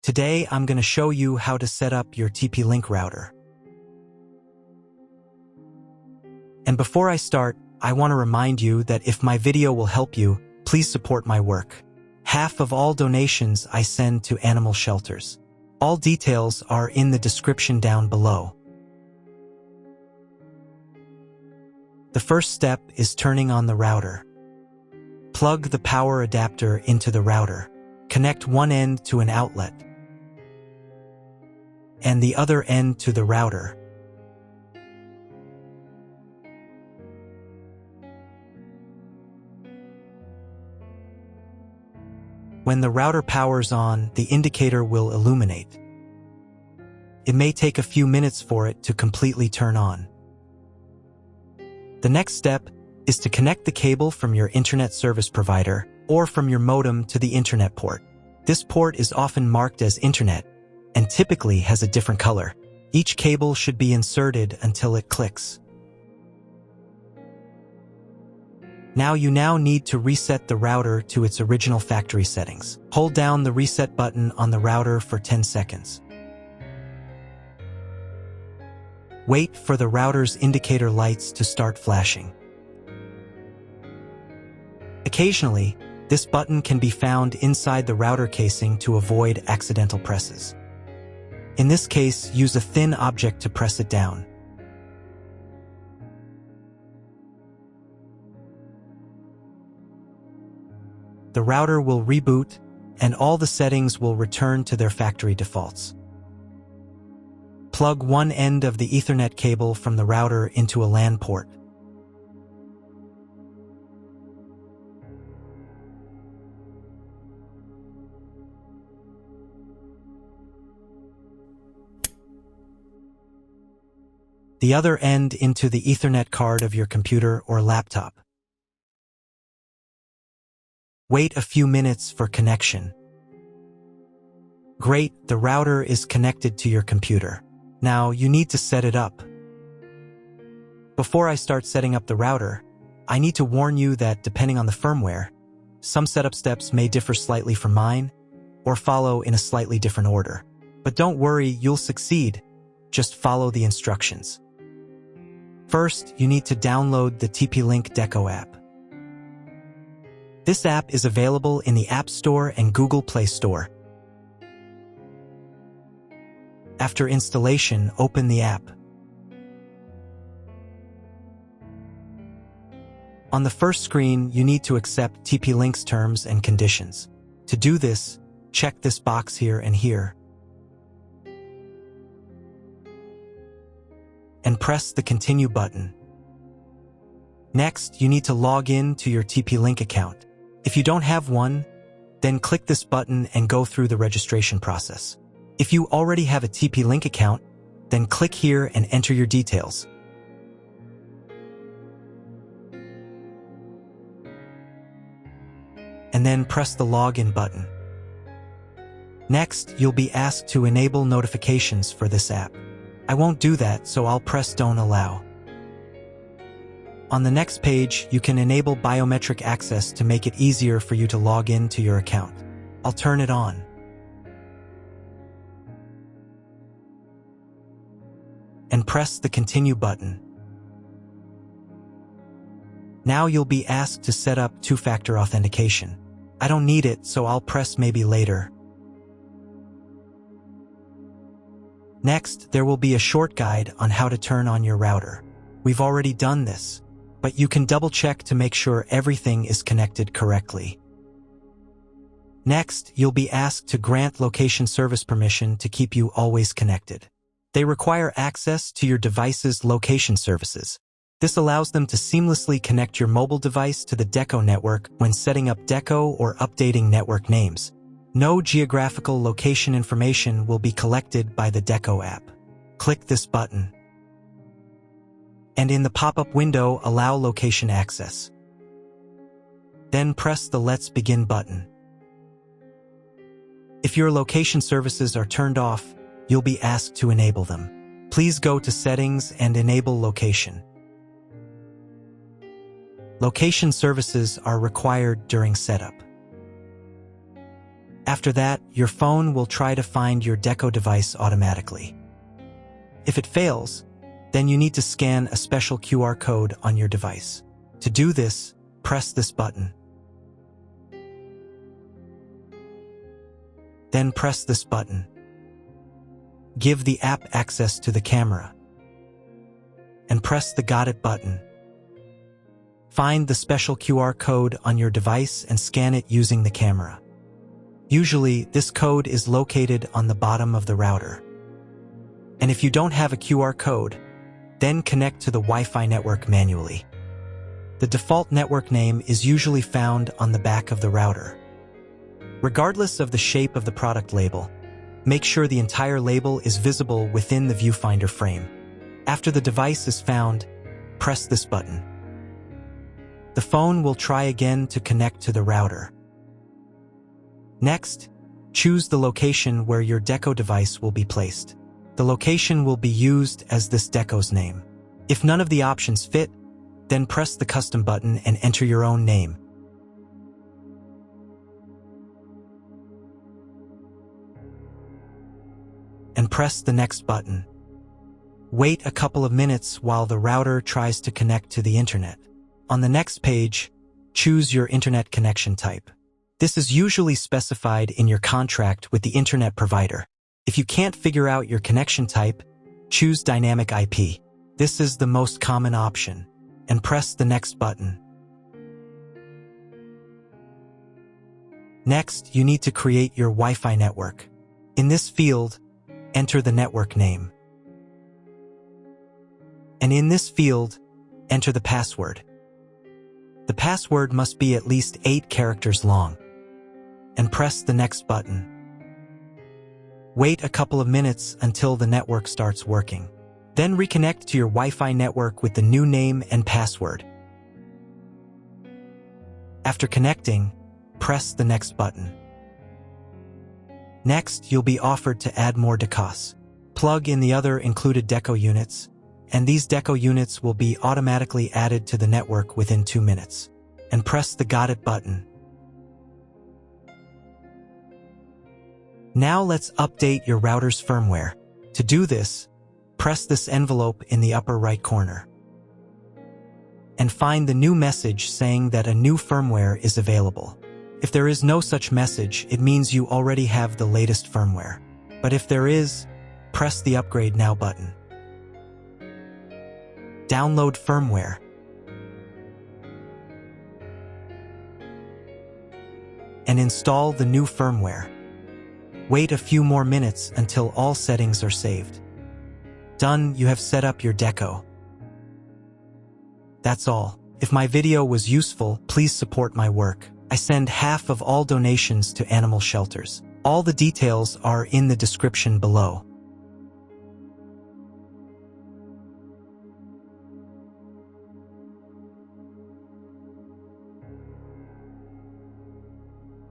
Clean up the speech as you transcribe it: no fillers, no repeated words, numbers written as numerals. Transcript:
Today, I'm going to show you how to set up your TP-Link router. And before I start, I want to remind you that if my video will help you, please support my work. Half of all donations I send to animal shelters. All details are in the description down below. The first step is turning on the router. Plug the power adapter into the router. Connect one end to an outlet and the other end to the router. When the router powers on, the indicator will illuminate. It may take a few minutes for it to completely turn on. The next step is to connect the cable from your internet service provider or from your modem to the internet port. This port is often marked as internet and typically has a different color. Each cable should be inserted until it clicks. You now need to reset the router to its original factory settings. Hold down the reset button on the router for 10 seconds. Wait for the router's indicator lights to start flashing. Occasionally, this button can be found inside the router casing to avoid accidental presses. In this case, use a thin object to press it down. The router will reboot, and all the settings will return to their factory defaults. Plug one end of the Ethernet cable from the router into a LAN port. The other end into the Ethernet card of your computer or laptop. Wait a few minutes for connection. Great, the router is connected to your computer. Now you need to set it up. Before I start setting up the router, I need to warn you that depending on the firmware, some setup steps may differ slightly from mine or follow in a slightly different order. But don't worry, you'll succeed. Just follow the instructions. First, you need to download the TP-Link Deco app. This app is available in the App Store and Google Play Store. After installation, open the app. On the first screen, you need to accept TP-Link's terms and conditions. To do this, check this box here and here, and press the Continue button. Next, you need to log in to your TP-Link account. If you don't have one, then click this button and go through the registration process. If you already have a TP-Link account, then click here and enter your details. And then press the Login button. Next, you'll be asked to enable notifications for this app. I won't do that, so I'll press Don't Allow. On the next page, you can enable biometric access to make it easier for you to log in to your account. I'll turn it on. And press the Continue button. Now you'll be asked to set up two-factor authentication. I don't need it, so I'll press Maybe later. Next, there will be a short guide on how to turn on your router. We've already done this, but you can double-check to make sure everything is connected correctly. Next, you'll be asked to grant location service permission to keep you always connected. They require access to your device's location services. This allows them to seamlessly connect your mobile device to the Deco network when setting up Deco or updating network names. No geographical location information will be collected by the Deco app. Click this button. And in the pop-up window, allow location access. Then press the Let's Begin button. If your location services are turned off, you'll be asked to enable them. Please go to Settings and enable location. Location services are required during setup. After that, your phone will try to find your Deco device automatically. If it fails, then you need to scan a special QR code on your device. To do this, press this button. Then press this button. Give the app access to the camera. And press the Got It button. Find the special QR code on your device and scan it using the camera. Usually, this code is located on the bottom of the router. And if you don't have a QR code, then connect to the Wi-Fi network manually. The default network name is usually found on the back of the router. Regardless of the shape of the product label, make sure the entire label is visible within the viewfinder frame. After the device is found, press this button. The phone will try again to connect to the router. Next, choose the location where your Deco device will be placed. The location will be used as this Deco's name. If none of the options fit, then press the custom button and enter your own name. And press the next button. Wait a couple of minutes while the router tries to connect to the internet. On the next page, choose your internet connection type. This is usually specified in your contract with the internet provider. If you can't figure out your connection type, choose Dynamic IP. This is the most common option, and press the next button. Next, you need to create your Wi-Fi network. In this field, enter the network name. And in this field, enter the password. The password must be at least 8 characters long. And press the next button. Wait a couple of minutes until the network starts working. Then reconnect to your Wi-Fi network with the new name and password. After connecting, press the next button. Next, you'll be offered to add more decos. Plug in the other included Deco units, and these Deco units will be automatically added to the network within 2 minutes. And press the Got It button. Now let's update your router's firmware. To do this, press this envelope in the upper right corner. And find the new message saying that a new firmware is available. If there is no such message, it means you already have the latest firmware. But if there is, press the Upgrade Now button. Download firmware. And install the new firmware. Wait a few more minutes until all settings are saved. Done, you have set up your Deco. That's all. If my video was useful, please support my work. I send half of all donations to animal shelters. All the details are in the description below.